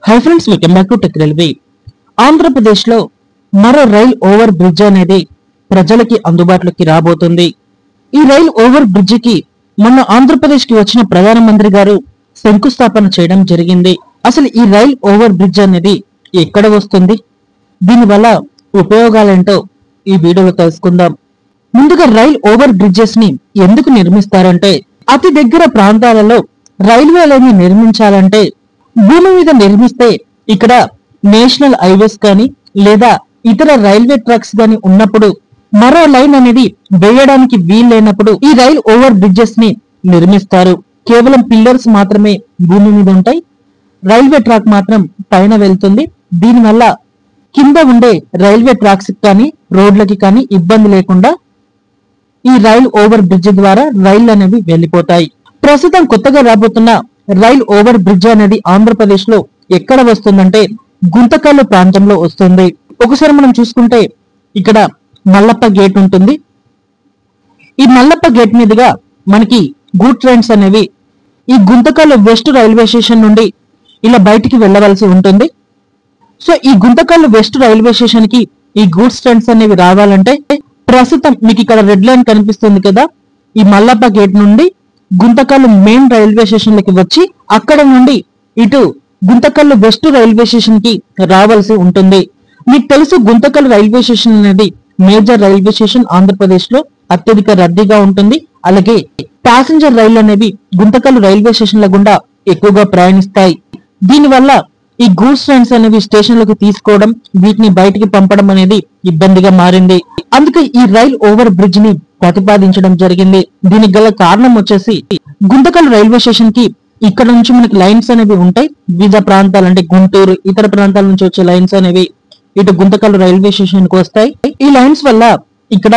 Hi friends, welcome back to tech railway. Andhra Pradesh లో మరో rail over bridge అనేది ప్రజలకి అందుబాటులోకి రాబోతుంది. ఈ రైల్ ఓవర్ బ్రిడ్జ్ కి మొన్న ఆంధ్రప్రదేశ్ కి వచ్చిన ప్రధానమంత్రి గారు శంకుస్థాపన చేయడం జరిగింది. అసలు ఈ రైల్ ఓవర్ బ్రిడ్జ్ అనేది ఎక్కడ వస్తుంది, దీనివల్ల ఉపయోగాలేంటో ఈ వీడియోలో తెలుసుకుందాం. ముందుగా రైల్ ఓవర్ బ్రిడ్జెస్ ని ఎందుకు నిర్మిస్తారంటే, అతి దగ్గర ప్రాంతాలలో రైల్వేలని నిర్మించాలంటే భూమి మీద నిర్మిస్తే ఇక్కడ నేషనల్ హైవేస్ కానీ లేదా ఇతర రైల్వే ట్రాక్స్ గాని ఉన్నప్పుడు మరో లైన్ అనేది వేయడానికి వీల్లేనప్పుడు ఈ రైల్ ఓవర్ బ్రిడ్జెస్ ని నిర్మిస్తారు. కేవలం పిల్లర్స్ మాత్రమే భూమి మీద ఉంటాయి, రైల్వే ట్రాక్ మాత్రం పైన వెళ్తుంది. దీనివల్ల కింద ఉండే రైల్వే ట్రాక్స్ కానీ రోడ్లకి కానీ ఇబ్బంది లేకుండా ఈ రైల్ ఓవర్ బ్రిడ్జ్ ద్వారా రైళ్లు అనేవి వెళ్లిపోతాయి. ప్రస్తుతం కొత్తగా రాబోతున్న రైల్ ఓవర్ బ్రిడ్జ్ అనేది ఆంధ్రప్రదేశ్ లో ఎక్కడ వస్తుందంటే గుంతకల్లు ప్రాంతంలో వస్తుంది. ఒకసారి మనం చూసుకుంటే ఇక్కడ మల్లప్ప గేట్ ఉంటుంది. ఈ మల్లప్ప గేట్ మీదుగా మనకి గూడ్ ట్రైన్స్ అనేవి ఈ గుంతకల్లు వెస్ట్ రైల్వే స్టేషన్ నుండి ఇలా బయటికి వెళ్ళవలసి ఉంటుంది. సో ఈ గుంతకల్లు వెస్ట్ రైల్వే స్టేషన్ కి ఈ గూడ్స్ ట్రైన్స్ అనేవి రావాలంటే ప్రస్తుతం మీకు ఇక్కడ రెడ్ లైన్ కనిపిస్తుంది కదా, ఈ మల్లప్ప గేట్ నుండి గుంతకల్లు మెయిన్ రైల్వే స్టేషన్ లకి వచ్చి అక్కడ నుండి ఇటు గుంతకల్లు వెస్ట్ రైల్వే స్టేషన్ కి రావాల్సి ఉంటుంది. మీకు తెలుసు, గుంతకల్లు రైల్వే స్టేషన్ అనేది మేజర్ రైల్వే స్టేషన్ ఆంధ్రప్రదేశ్ లో అత్యధిక రద్దీగా ఉంటుంది. అలాగే ప్యాసింజర్ రైళ్లు అనేవి గుంతకల్లు రైల్వే స్టేషన్ల గుండా ఎక్కువగా ప్రయాణిస్తాయి. దీనివల్ల ఈ గూడ్స్ ట్రైన్స్ అనేవి స్టేషన్లకు తీసుకోవడం, వీటిని బయటికి పంపడం అనేది ఇబ్బందిగా మారింది. అందుకే ఈ రైల్ ఓవర్ బ్రిడ్జ్ ని ప్రతిపాదించడం జరిగింది. దీనికి గల కారణం వచ్చేసి గుంతకల్ రైల్వే స్టేషన్ కి ఇక్కడ నుంచి మనకి లైన్స్ అనేవి ఉంటాయి. వివిధ ప్రాంతాలు అంటే గుంటూరు ఇతర ప్రాంతాల నుంచి వచ్చే లైన్స్ అనేవి ఇటు గుంతకల్ రైల్వే స్టేషన్ కు వస్తాయి. ఈ లైన్స్ వల్ల ఇక్కడ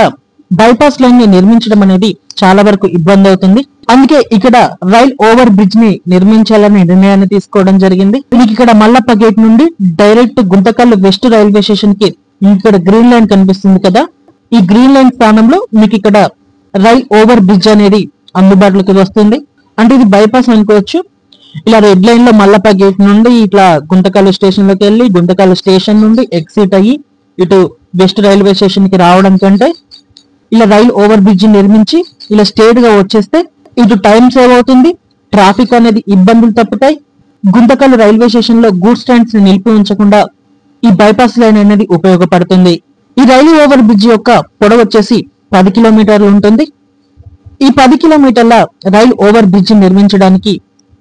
బైపాస్ లైన్ ని నిర్మించడం అనేది చాలా వరకు ఇబ్బంది అవుతుంది. అందుకే ఇక్కడ రైల్ ఓవర్ బ్రిడ్జ్ ని నిర్మించాలనే నిర్ణయాన్ని తీసుకోవడం జరిగింది. మీకు ఇక్కడ మల్లప్ప గేట్ నుండి direct Guntakal west railway station కి ఇక్కడ గ్రీన్ లైన్ కనిపిస్తుంది కదా, ఈ గ్రీన్ లైన్ స్థానంలో మీకు ఇక్కడ రైల్ ఓవర్ బ్రిడ్జ్ అనేది అందుబాటులోకి వస్తుంది. అంటే ఇది బైపాస్ అనుకోవచ్చు. ఇలా రెడ్ లైన్ లో మల్లప్ప గేట్ నుండి ఇట్లా గుంతకల్లు స్టేషన్ లోకి వెళ్ళి గుంతకల్లు స్టేషన్ నుండి ఎగ్జిట్ అయ్యి ఇటు వెస్ట్ రైల్వే స్టేషన్ కి రావడం కంటే ఇలా రైల్ ఓవర్ బ్రిడ్జ్ నిర్మించి ఇలా స్ట్రేట్ గా వచ్చేస్తే ఇటు టైం సేవ్ అవుతుంది, ట్రాఫిక్ అనేది ఇబ్బందులు తప్పుతాయి. గుంతకల్లు రైల్వే స్టేషన్ లో గూడ్స్ ట్రైన్స్ ని నిలిపి ఉంచకుండా ఈ బైపాస్ లైన్ అనేది ఉపయోగపడుతుంది. ఈ రైలు ఓవర్ బ్రిడ్జ్ యొక్క పొడవు వచ్చేసి 10 కిలోమీటర్లు ఉంటుంది. ఈ 10 కిలోమీటర్ల రైల్ ఓవర్ బ్రిడ్జ్ నిర్మించడానికి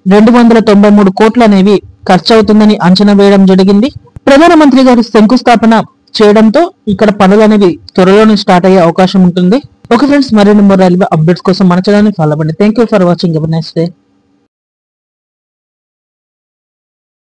293 కోట్లు అనేవి ఖర్చు అవుతుందని అంచనా వేయడం జరిగింది. ప్రధానమంత్రి గారు శంకుస్థాపన చేయడంతో ఇక్కడ పనులు అనేవి త్వరలోనే స్టార్ట్ అయ్యే అవకాశం ఉంటుంది. ఓకే ఫ్రెండ్స్, మరిన్ని రైల్వే అప్డేట్స్ కోసం మన ఛానల్ ని ఫాలో అవ్వండి. Thank you for watching. Ever nice day.